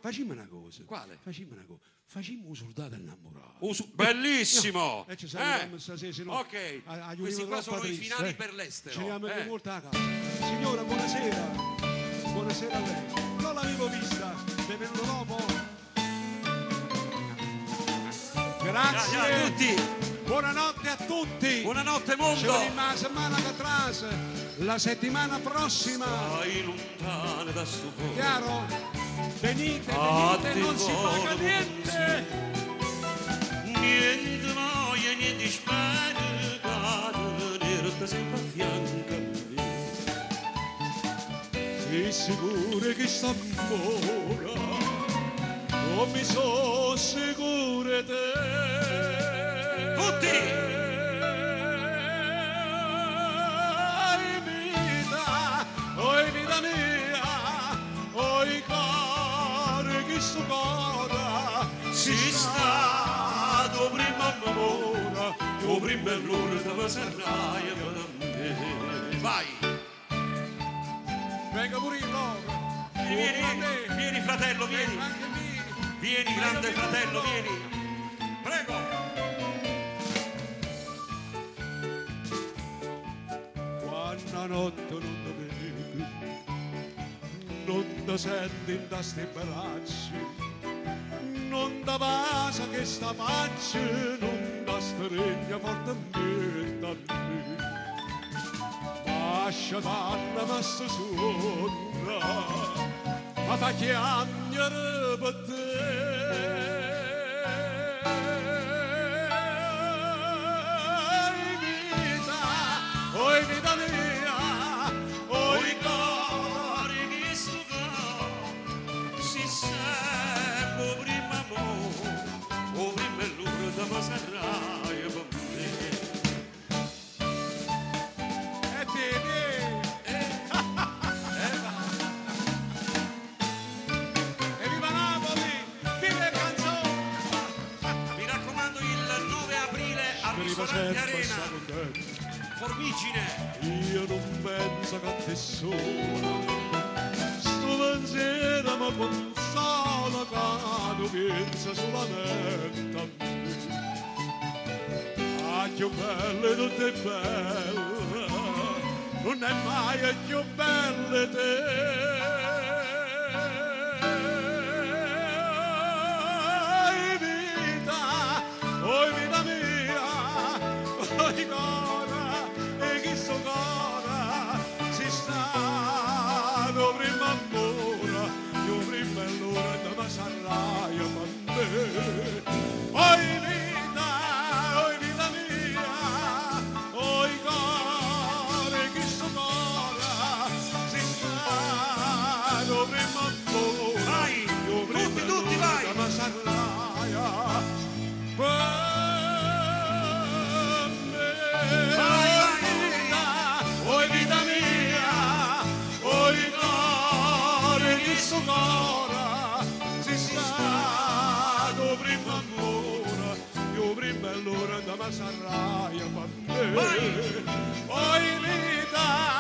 Facciamo una cosa. Quale? Facciamo una cosa. Facciamo un soldato innamorato. Bellissimo! Ci salutiamo stasera, se no, Ok, questi qua sono i finali per l'estero. Ci andiamo anche molto a casa. Signora, buonasera. Buonasera a lei. Non l'avevo vista. È venuto dopo. Grazie a tutti. Buonanotte a tutti. Buonanotte Ci mondo. vediamo la settimana che atrás, la settimana prossima. Stai lontana da sto cuore. Chiaro? Venite, non si paga niente. Niente noia, niente spero, cade nera sempre a fianco a me. Sei sicuro che sta buona? Non mi sono sicuro te. Tutti! Oi vita mia, oi cuore che sto cuore si sta tu prima amore, tu prima l'ora dove sarai per me. Vai! Venga pure il loro. Vieni fratello, vieni! Vieni grande fratello, vieni! Prego! Quando notte non ti vedi, non ti senti in questi bracci, non ti passa che sta faccia, non ti stringe fortemente a me. Lascia tanto ma sta sonda, ma fa chiamare per te. Oi vita mia, oi cuore che suga, Si serve prima amore, o prima l'ora da ma sarai per me. e vieni, e viva Napoli, viva le canzoni. Mi raccomando il 9 aprile al ristorante Arena, Formigine. Io non penso che a te sola, sto pensiero mi consola che tu pensa solamente a me. Ah, più belle tutte belle, non è mai più belle te. Oi vita mia, oi cuore, e chi sto cuore si sta lo prima ancora, io prima è l'ora da mi sarai per me. Oi vita mia, oi cuore, chi sto cuore si sta lo prima ancora, Vai, io prima tutti, è tutti, l'ora vai. da mi sarai per me. Oi vita mia, oi cuore che sto cuore si sta tu prima ancora, io prima è l'ora da mi sarai per me. Vai. Oi vita